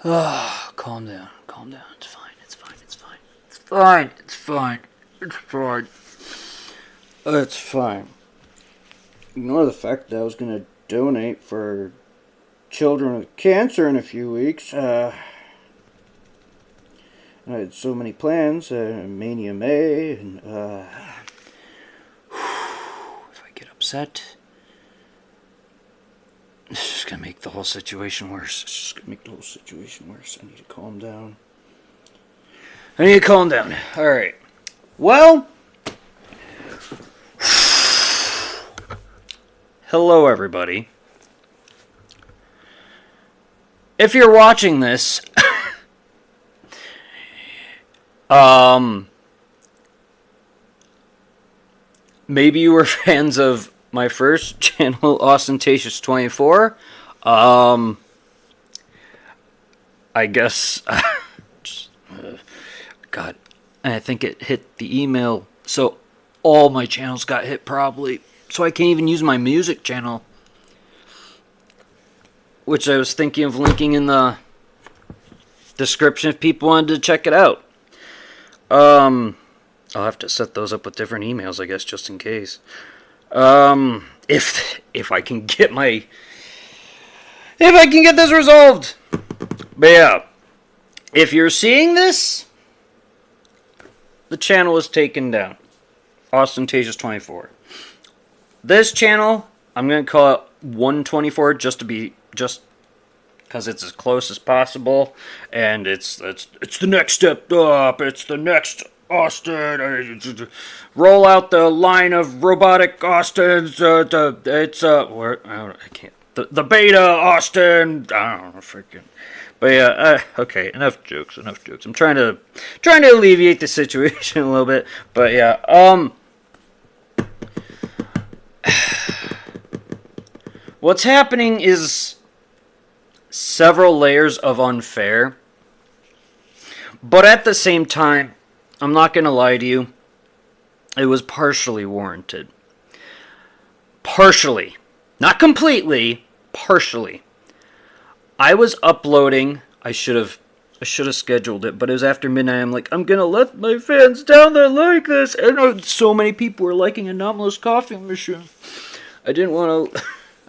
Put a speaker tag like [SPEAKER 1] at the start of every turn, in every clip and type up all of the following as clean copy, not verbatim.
[SPEAKER 1] Calm down. Calm down. It's fine. It's fine. It's fine. It's fine. It's fine. It's fine. It's fine. Ignore the fact that I was going to donate for children with cancer in a few weeks. I had so many plans. Mania May. And, if I get upset, it's just going to make the whole situation worse. It's just going to make the whole situation worse. I need to calm down. Alright. Well, hello everybody. If you're watching this, maybe you were fans of my first channel, Austintacious 24. I guess, God, I think it hit the email, so all my channels got hit probably, so I can't even use my music channel, which I was thinking of linking in the description if people wanted to check it out. I'll have to set those up with different emails, I guess, just in case. If I can get this resolved. But yeah, if you're seeing this, the channel is taken down. Austintacious 24. This channel, I'm gonna call it 124 just because it's as close as possible, and it's the next step up. It's the next Austin. Roll out the line of robotic Austins. I can't. The beta Austin. I don't know, freaking. But yeah, okay. Enough jokes. I'm trying to alleviate the situation a little bit. But yeah, what's happening is several layers of unfair. But at the same time, I'm not going to lie to you, it was partially warranted. Partially. Not completely, partially. I was uploading, I should have scheduled it, but it was after midnight. I'm like, I'm going to let my fans down that like this. And so many people were liking Anomalous Coffee Machine. I didn't want to...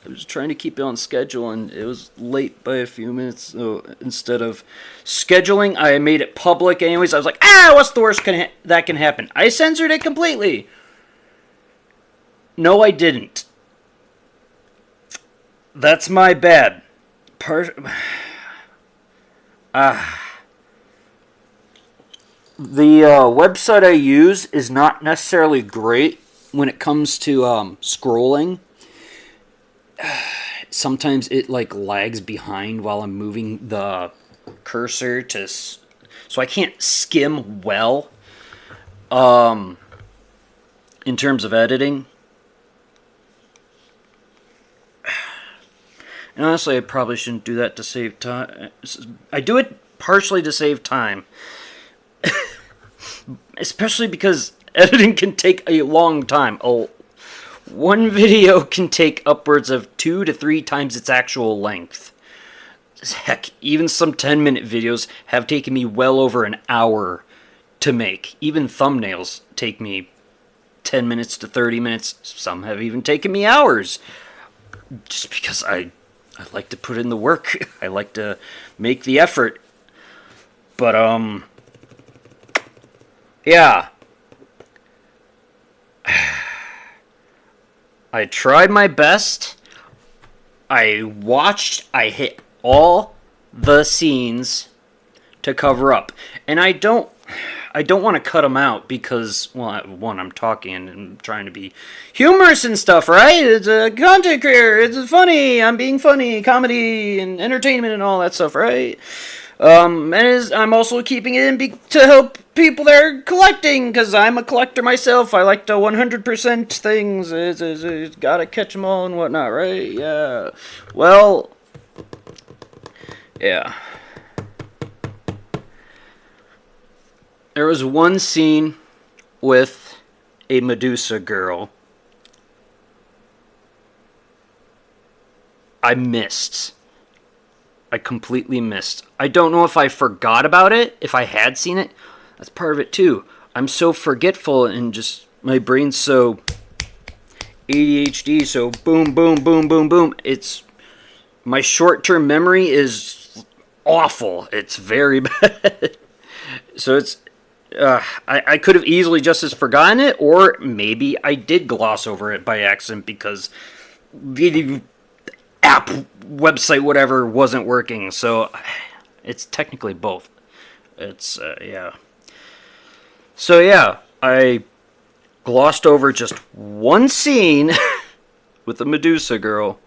[SPEAKER 1] I was trying to keep it on schedule, and it was late by a few minutes, so instead of scheduling, I made it public anyways. I was like, what's the worst that can happen? I censored it completely. No, I didn't. That's my bad. The website I use is not necessarily great when it comes to scrolling. Sometimes it like lags behind while I'm moving the cursor so I can't skim well in terms of editing. And honestly, I probably shouldn't do that to save time. I do it partially to save time. Especially because editing can take a long time. One video can take upwards of 2 to 3 times its actual length. Heck, even some 10-minute videos have taken me well over an hour to make. Even thumbnails take me 10 minutes to 30 minutes. Some have even taken me hours. Just because I like to put in the work. I like to make the effort. But, yeah. I tried my best. I hit all the scenes to cover up. And I don't want to cut them out because, well, one, I'm talking and I'm trying to be humorous and stuff, right? It's a content creator. It's funny. I'm being funny, comedy and entertainment and all that stuff, right? And I'm also keeping it in to help people that are collecting, because I'm a collector myself. I like to 100% things. It's gotta catch them all and whatnot, right? Yeah. Well, yeah. There was one scene with a Medusa girl I missed. I completely missed. I don't know if I forgot about it, if I had seen it. That's part of it too. I'm so forgetful and just my brain's so ADHD, so boom, boom, boom, boom, boom. It's my short-term memory is awful. It's very bad. So it's I could have easily just as forgotten it, or maybe I did gloss over it by accident because the app, website, whatever wasn't working. So it's technically both. It's yeah. So yeah, I glossed over just one scene with the Medusa girl.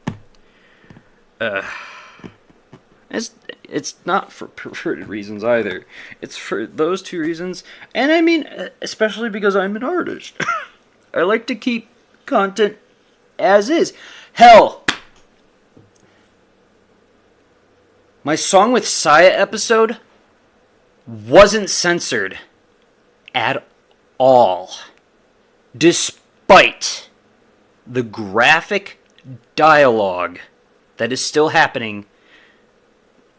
[SPEAKER 1] It's not for perverted reasons either. It's for those two reasons. And I mean, especially because I'm an artist. I like to keep content as is. Hell, my Song with Saya episode wasn't censored at all. Despite the graphic dialogue that is still happening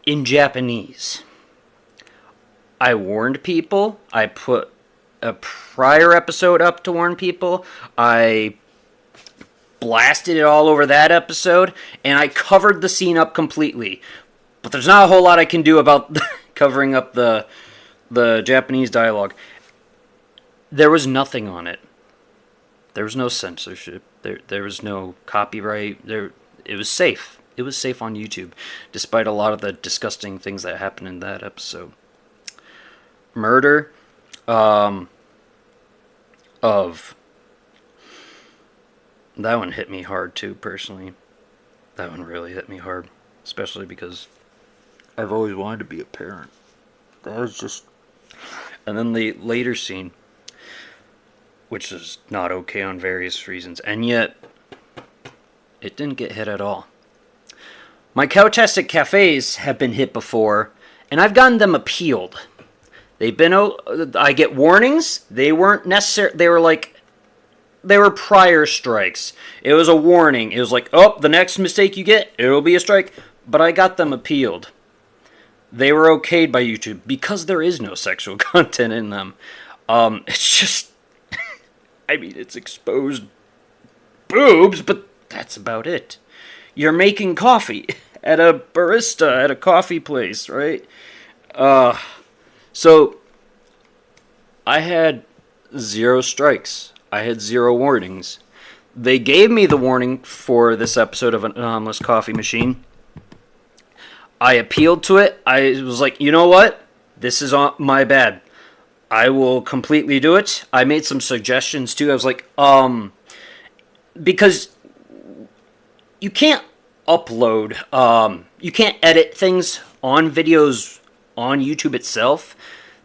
[SPEAKER 1] in Japanese. I warned people. I put a prior episode up to warn people. I blasted it all over that episode, and I covered the scene up completely. But there's not a whole lot I can do about covering up the Japanese dialogue. There was nothing on it. There was no censorship. There was no copyright. It was safe. It was safe on YouTube, despite a lot of the disgusting things that happened in that episode. Murder of... That one hit me hard, too, personally. That one really hit me hard, especially because I've always wanted to be a parent. That was just... And then the later scene, which is not okay on various reasons, and yet it didn't get hit at all. My Couchtastic Cafes have been hit before, and I've gotten them appealed. They've been... I get warnings. They weren't necessary. They were prior strikes. It was a warning. It was like, oh, the next mistake you get, it'll be a strike. But I got them appealed. They were okayed by YouTube because there is no sexual content in them. It's just... I mean, it's exposed boobs, but that's about it. You're making coffee at a barista at a coffee place, right? So I had 0 strikes. I had 0 warnings. They gave me the warning for this episode of An Anonymous Coffee Machine. I appealed to it. I was like, you know what? This is my bad. I will completely do it. I made some suggestions too. I was like, because you can't upload, you can't edit things on videos on YouTube itself.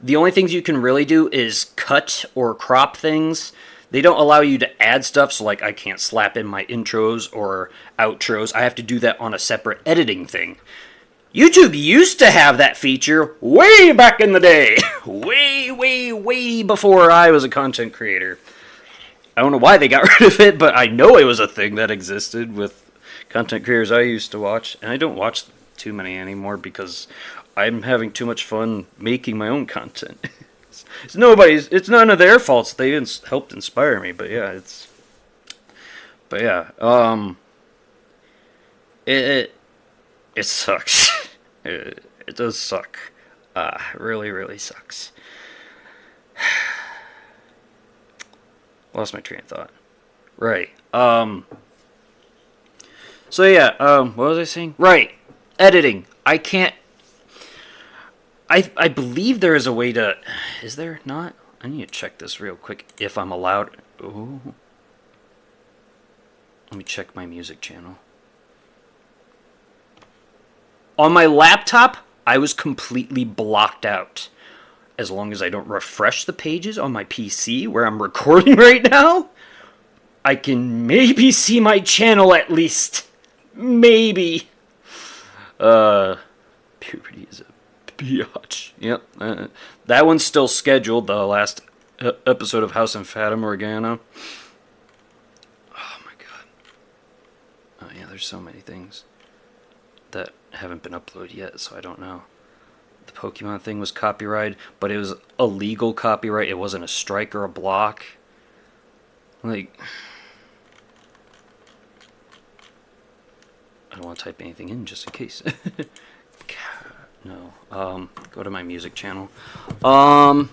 [SPEAKER 1] The only things you can really do is cut or crop things. They don't allow you to add stuff, so like I can't slap in my intros or outros. I have to do that on a separate editing thing. YouTube used to have that feature way back in the day. way before I was a content creator. I don't know why they got rid of it, but I know it was a thing that existed with content creators I used to watch. And I don't watch too many anymore because I'm having too much fun making my own content. It's none of their faults. They helped inspire me, but yeah, it sucks. It does suck. Really sucks. Lost my train of thought. Right. So yeah, what was I saying? Right. Editing. I can't... I believe there is a way to... Is there not? I need to check this real quick if I'm allowed... Ooh. Let me check my music channel. On my laptop, I was completely blocked out. As long as I don't refresh the pages on my PC where I'm recording right now, I can maybe see my channel at least. Maybe. Puberty is a biatch. Yep. That one's still scheduled, the last episode of House and Fata Morgana. Oh my god. Oh yeah, there's so many things. that haven't been uploaded yet, so I don't know. The Pokemon thing was copyrighted, but it was a legal copyright. It wasn't a strike or a block. Like, I don't want to type anything in just in case. No. Go to my music channel. I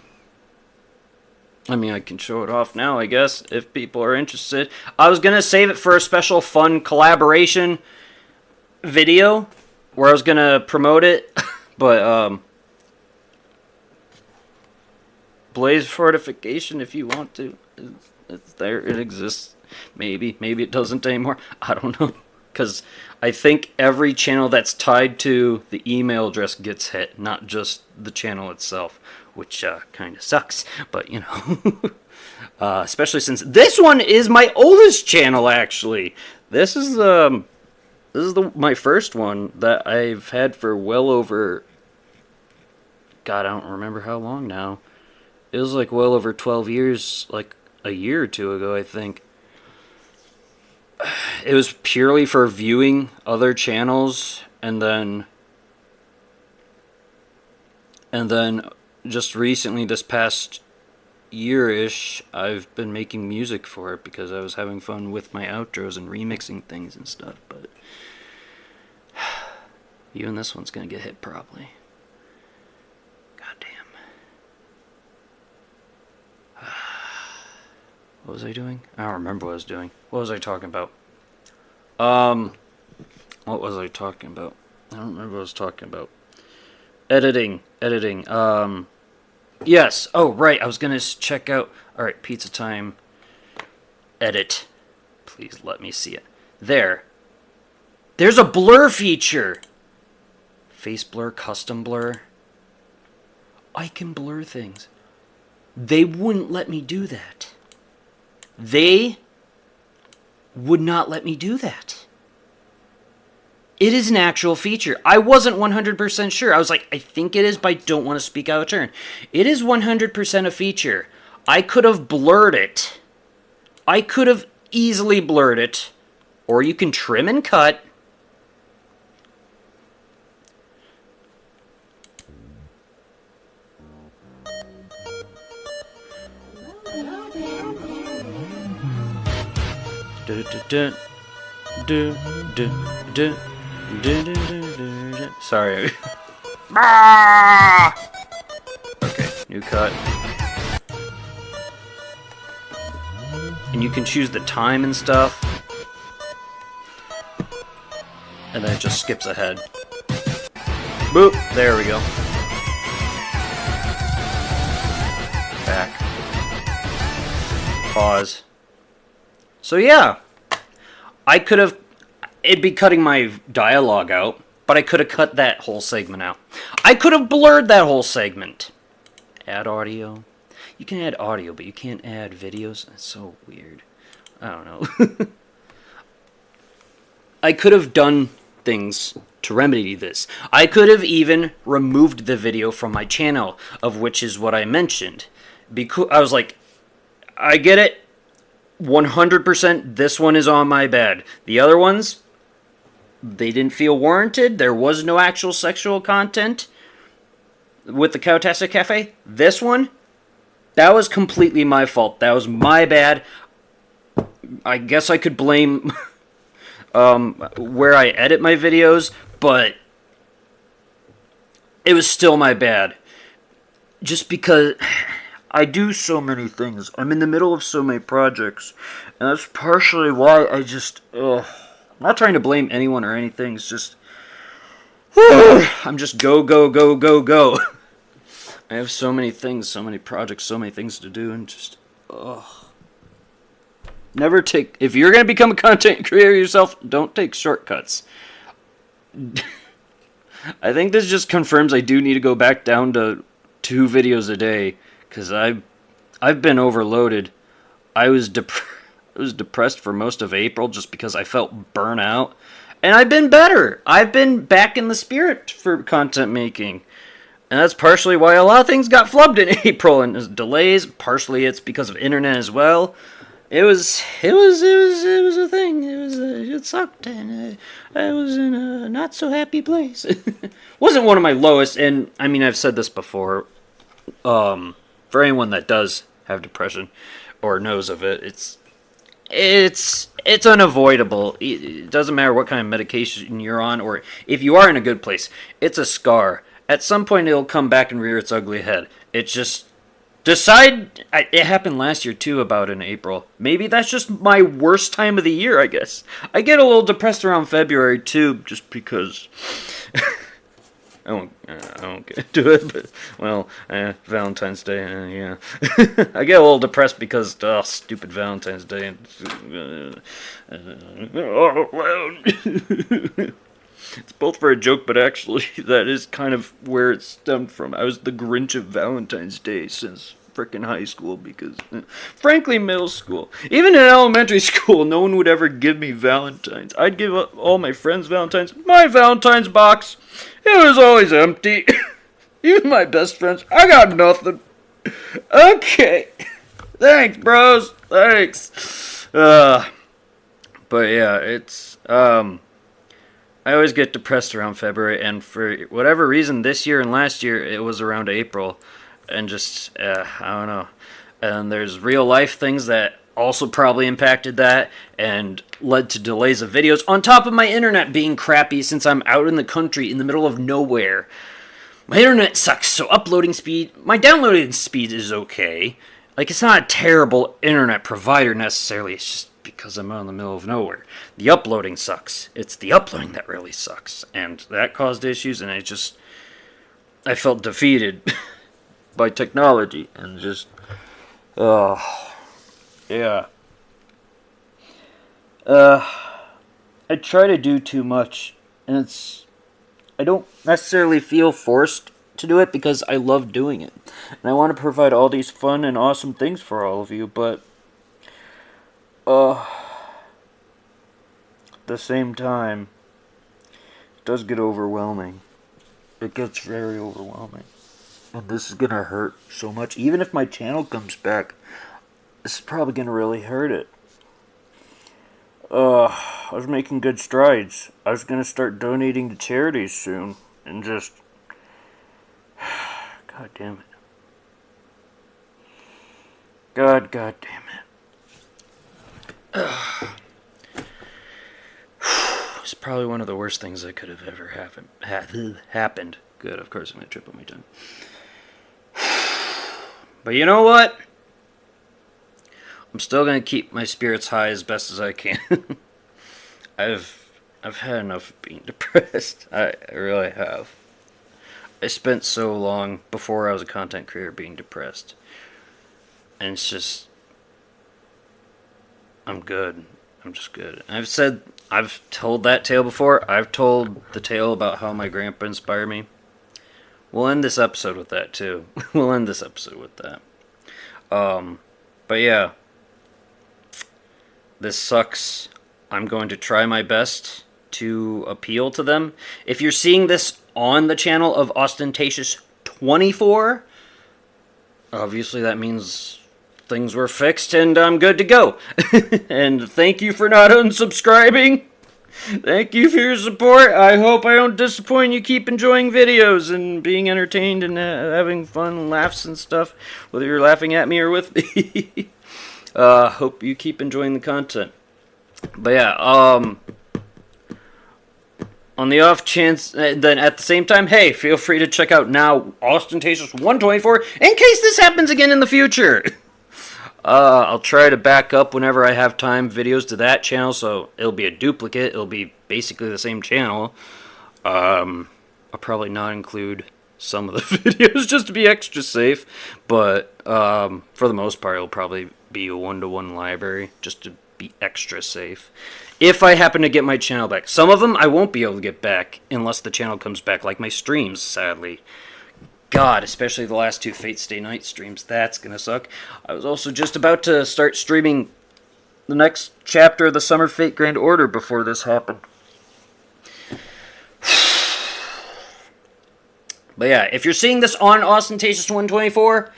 [SPEAKER 1] mean, I can show it off now, I guess, if people are interested. I was gonna save it for a special fun collaboration video where I was gonna promote it, but Blaze Fortification, if you want to, it's there. It exists. Maybe it doesn't anymore. I don't know, because I think every channel that's tied to the email address gets hit, not just the channel itself, which kind of sucks. But you know, especially since this one is my oldest channel. Actually, this is my first one that I've had for well over. God, I don't remember how long now. It was like well over 12 years, like a year or two ago, I think. It was purely for viewing other channels, and then just recently, this past year-ish, I've been making music for it because I was having fun with my outros and remixing things and stuff. But even this one's gonna get hit probably. What was I doing? I don't remember what I was doing. What was I talking about? What was I talking about? I don't remember what I was talking about. Editing. Yes. Oh, right. I was gonna check out. All right, pizza time. Edit. Please let me see it. There. There's a blur feature. Face blur, custom blur. I can blur things. They wouldn't let me do that. They would not let me do that. It is an actual feature. I wasn't 100% sure. I was like, I think it is, but I don't want to speak out of turn. It is 100% a feature. I could have blurred it. I could have easily blurred it. Or you can trim and cut. Sorry. Okay, new cut. And you can choose the time and stuff. And then it just skips ahead. Boop! There we go. Back. Pause. So yeah, I could have, it'd be cutting my dialogue out, but I could have cut that whole segment out. I could have blurred that whole segment. Add audio. You can add audio, but you can't add videos. That's so weird. I don't know. I could have done things to remedy this. I could have even removed the video from my channel, of which is what I mentioned. Because I was like, I get it. 100% this one is on my bed. The other ones, they didn't feel warranted. There was no actual sexual content with the Cowtastic Cafe. This one, that was completely my fault. That was my bad. I guess I could blame where I edit my videos, but it was still my bad. Just because I do so many things. I'm in the middle of so many projects. And that's partially why I just... I'm not trying to blame anyone or anything. It's just... I'm just go. I have so many things, so many projects, so many things to do. And just... Never take... If you're going to become a content creator yourself, don't take shortcuts. I think this just confirms I do need to go back down to 2 videos a day. Because I've been overloaded. I was depressed for most of April just because I felt burnout. And I've been better. I've been back in the spirit for content making. And that's partially why a lot of things got flubbed in April and there's delays. Partially it's because of internet as well. it was a thing. It sucked, and I was in a not so happy place. Wasn't one of my lowest, and I mean I've said this before. For anyone that does have depression or knows of it, it's unavoidable. It doesn't matter what kind of medication you're on, or if you are in a good place. It's a scar. At some point, it'll come back and rear its ugly head. It's just decide. It happened last year too, about in April. Maybe that's just my worst time of the year. I guess I get a little depressed around February too, just because. I won't get into it, but, well, Valentine's Day, yeah. I get a little depressed because, stupid Valentine's Day. It's both for a joke, but actually, that is kind of where it stemmed from. I was the Grinch of Valentine's Day since frickin' high school, because, frankly, middle school. Even in elementary school, no one would ever give me Valentine's. I'd give all my friends Valentine's. My Valentine's box, it was always empty. Even my best friends, I got nothing. Okay. Thanks, bros. Thanks. But yeah, it's, I always get depressed around February, and for whatever reason, this year and last year, it was around April. And just, I don't know. And there's real life things that also probably impacted that and led to delays of videos, on top of my internet being crappy since I'm out in the country in the middle of nowhere. My internet sucks, so uploading speed, my downloading speed is okay. Like, it's not a terrible internet provider necessarily, it's just because I'm out in the middle of nowhere. The uploading sucks. It's the uploading that really sucks. And that caused issues, and I felt defeated by technology, and just, yeah. I try to do too much, and I don't necessarily feel forced to do it because I love doing it. And I want to provide all these fun and awesome things for all of you, but, at the same time, it does get overwhelming. It gets very overwhelming. And this is going to hurt so much. Even if my channel comes back, this is probably going to really hurt it. I was making good strides. I was going to start donating to charities soon. And just, God damn it. God damn it. It's probably one of the worst things that could have ever happened. Good, of course I'm going to trip on my tongue. But you know what? I'm still going to keep my spirits high as best as I can. I've had enough of being depressed. I really have. I spent so long before I was a content creator being depressed. And it's just, I'm good. I'm just good. I've told that tale before. I've told the tale about how my grandpa inspired me. We'll end this episode with that, too. We'll end this episode with that. But yeah. This sucks. I'm going to try my best to appeal to them. If you're seeing this on the channel of Austintacious 24, obviously that means things were fixed and I'm good to go. And thank you for not unsubscribing. Thank you for your support. I hope I don't disappoint you. Keep enjoying videos and being entertained and having fun laughs and stuff, whether you're laughing at me or with me. Hope you keep enjoying the content. But yeah, on the off chance, then at the same time, hey, feel free to check out now Austintacious 124 in case this happens again in the future. I'll try to back up whenever I have time videos to that channel, so it'll be a duplicate. It'll be basically the same channel. I'll probably not include some of the videos just to be extra safe, but for the most part, it'll probably be a one-to-one library just to be extra safe. If I happen to get my channel back. Some of them I won't be able to get back unless the channel comes back, like my streams, sadly. God, especially the last two Fate Stay Night streams. That's gonna suck. I was also just about to start streaming the next chapter of the Summer Fate Grand Order before this happened. But yeah, if you're seeing this on Austintacious 124,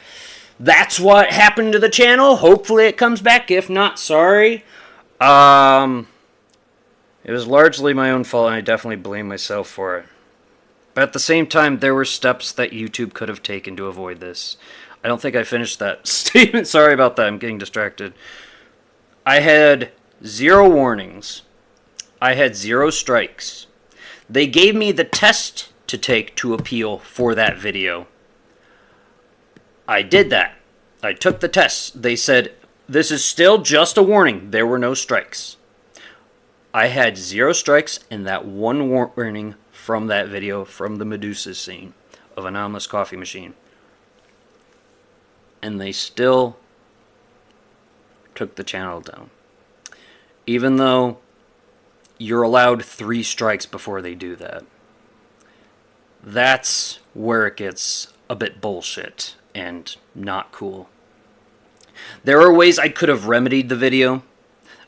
[SPEAKER 1] That's what happened to the channel. Hopefully it comes back. If not, sorry. It was largely my own fault, and I definitely blame myself for it. But at the same time, there were steps that YouTube could have taken to avoid this. I don't think I finished that statement. Sorry about that. I'm getting distracted. I had 0 warnings. I had 0 strikes. They gave me the test to take to appeal for that video. I did that. I took the test. They said, this is still just a warning. There were no strikes. I had 0 strikes and that 1 warning from that video from the Medusa scene of Anomalous Coffee Machine. And they still took the channel down. Even though you're allowed 3 strikes before they do that. That's where it gets a bit bullshit and not cool. There are ways I could have remedied the video.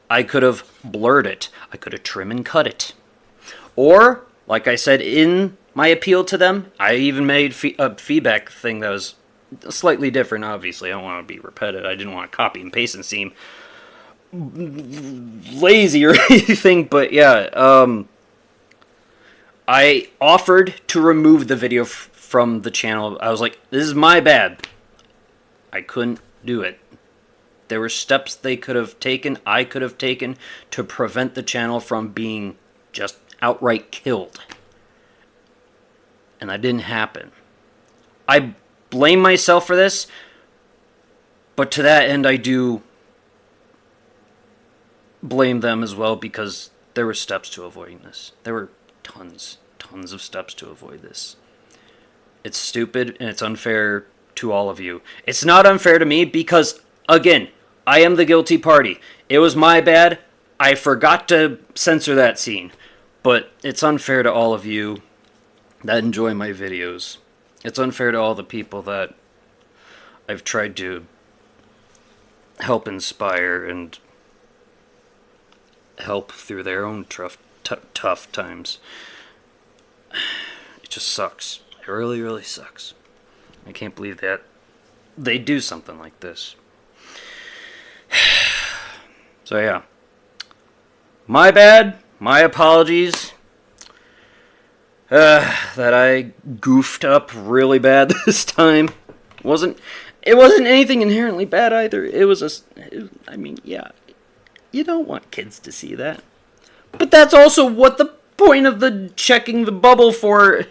[SPEAKER 1] I could have blurred it. I could have trimmed and cut it. Or, like I said in my appeal to them, I even made a feedback thing that was slightly different, obviously. I don't want to be repetitive. I didn't want to copy and paste and seem lazy or anything, but yeah, I offered to remove the video from the channel. I was like, this is my bad. I couldn't do it. There were steps they could have taken, I could have taken, to prevent the channel from being just outright killed. And that didn't happen. I blame myself for this, but to that end I do blame them as well, because there were steps to avoiding this. There were tons of steps to avoid this. It's stupid and it's unfair to all of you. It's not unfair to me because, again, I am the guilty party. It was my bad. I forgot to censor that scene. But it's unfair to all of you that enjoy my videos. It's unfair to all the people that I've tried to help inspire and help through their own tough times. It just sucks. It really sucks. I can't believe that they do something like this. So yeah. My bad. My apologies. That I goofed up really bad this time. It wasn't anything inherently bad either. I mean, yeah. You don't want kids to see that. But that's also what the point of the checking the bubble for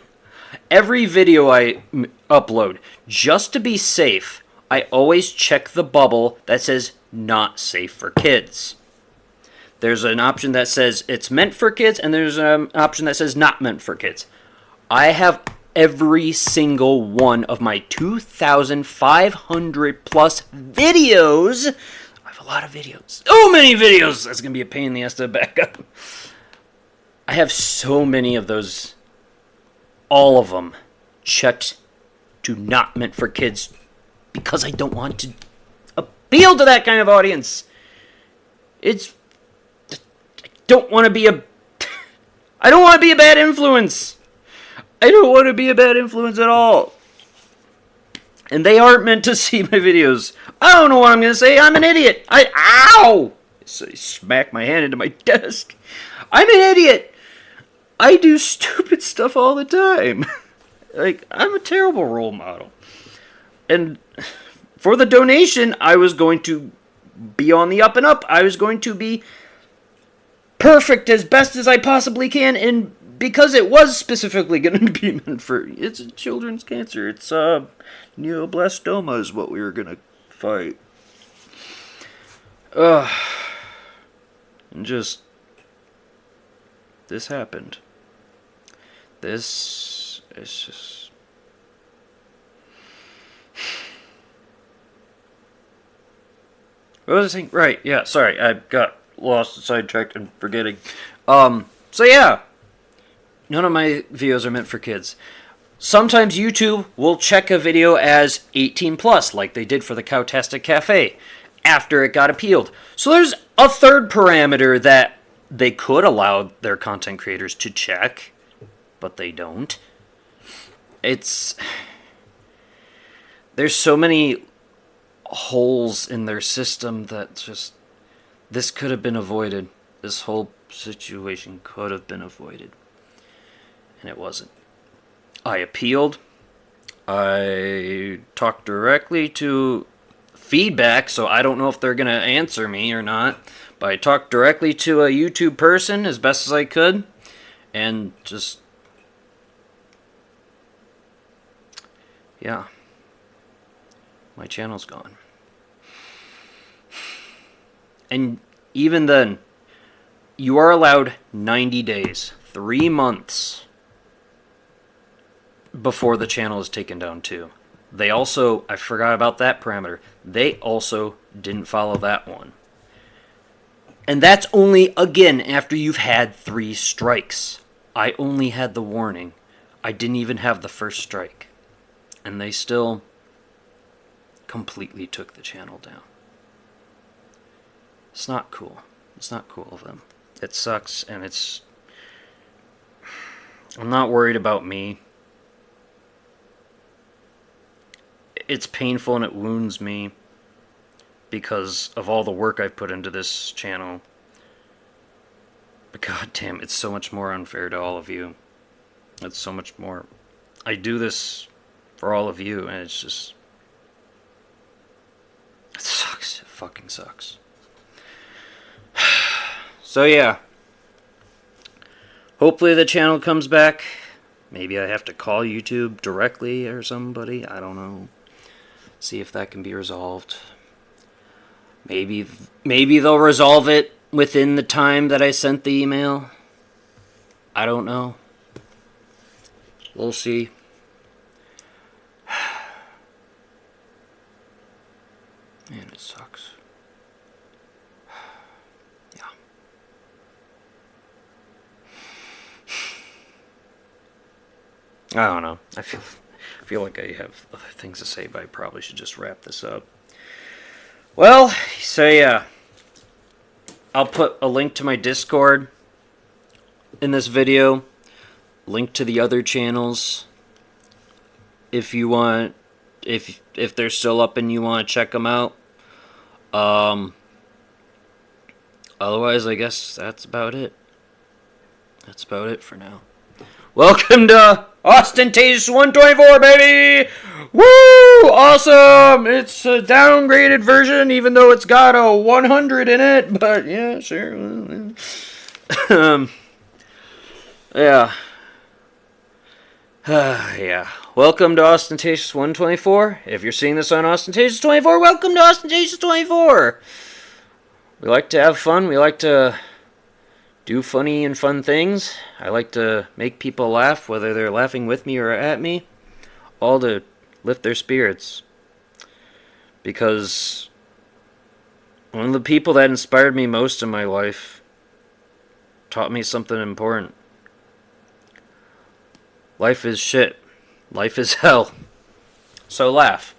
[SPEAKER 1] every video I upload. Just to be safe, I always check the bubble that says not safe for kids. There's an option that says it's meant for kids, and there's an option that says not meant for kids. I have every single one of my 2,500 plus videos. I have a lot of videos. So many videos! That's going to be a pain in the ass to back up. I have so many of those, all of them, checked to not meant for kids because I don't want to appeal to that kind of audience. I don't want to be a bad influence. I don't want to be a bad influence at all. And they aren't meant to see my videos. I don't know what I'm going to say. I'm an idiot. Ow! So I smack my hand into my desk. I'm an idiot. I do stupid stuff all the time. Like, I'm a terrible role model. And for the donation, I was going to be on the up and up. I was going to be perfect as best as I possibly can, and because it was specifically going to be meant for, it's a children's cancer. It's neoblastoma is what we were going to fight. And just, this happened. This is just... What was I saying? Right, yeah, sorry, I got lost and sidetracked and forgetting. So yeah, none of my videos are meant for kids. Sometimes YouTube will check a video as 18 plus, like they did for the Cowtastic Cafe, after it got appealed. So there's a third parameter that they could allow their content creators to check, but they don't. There's so many holes in their system that just, this could have been avoided. This whole situation could have been avoided. And it wasn't. I appealed. I talked directly to feedback, so I don't know if they're going to answer me or not. But I talked directly to a YouTube person as best as I could. And just, yeah, my channel's gone. And even then, you are allowed 90 days, 3 months before the channel is taken down too. They also, I forgot about that parameter, they also didn't follow that one. And that's only, again, after you've had 3 strikes. I only had the warning. I didn't even have the first strike. And they still completely took the channel down. It's not cool. It's not cool of them. It sucks, and it's... I'm not worried about me. It's painful and it wounds me because of all the work I've put into this channel. But god damn, it's so much more unfair to all of you. It's so much more... I do this for all of you, and it's just... It sucks. It fucking sucks. So yeah. Hopefully the channel comes back. Maybe I have to call YouTube directly or somebody. I don't know. See if that can be resolved. Maybe they'll resolve it within the time that I sent the email. I don't know. We'll see. Man, it sucks. Yeah. I don't know. I feel like I have other things to say, but I probably should just wrap this up. Well, so yeah. I'll put a link to my Discord in this video. Link to the other channels. If you want, if they're still up and you want to check them out. Otherwise, I guess that's about it. That's about it for now. Welcome to Austintacious 124, baby! Woo! Awesome! It's a downgraded version, even though it's got a 100 in it. But yeah, sure. Yeah. Yeah. Welcome to Austintacious 124. If you're seeing this on Austintacious 24, welcome to Austintacious 24. We like to have fun. We like to do funny and fun things. I like to make people laugh, whether they're laughing with me or at me, all to lift their spirits. Because one of the people that inspired me most in my life taught me something important. Life is shit. Life is hell. So laugh.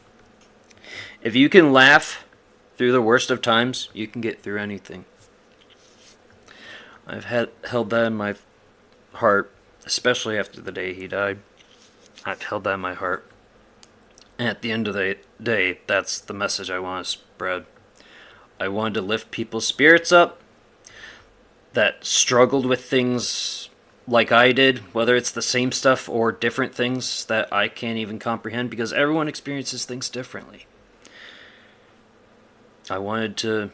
[SPEAKER 1] If you can laugh through the worst of times, you can get through anything. I've held that in my heart, especially after the day he died. I've held that in my heart. And at the end of the day, that's the message I want to spread. I wanted to lift people's spirits up that struggled with things like I did, whether it's the same stuff or different things that I can't even comprehend, because everyone experiences things differently. I wanted to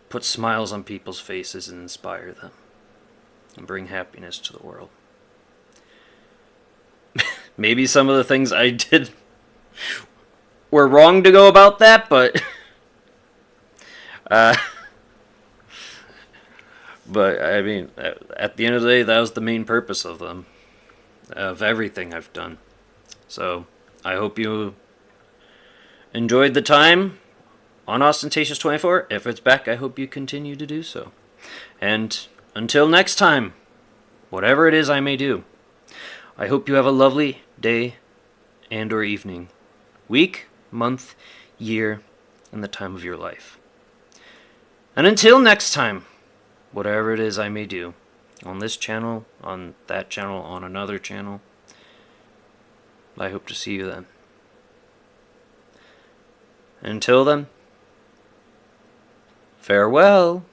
[SPEAKER 1] put smiles on people's faces and inspire them and bring happiness to the world. Maybe some of the things I did were wrong to go about that, but but I mean, at the end of the day, that was the main purpose of them, of everything I've done. So I hope you enjoyed the time on Austintacious 24. If it's back, I hope you continue to do so. And until next time, whatever it is I may do, I hope you have a lovely day and or evening, week, month, year, and the time of your life. And until next time, whatever it is I may do, on this channel, on that channel, on another channel, I hope to see you then. Until then, farewell.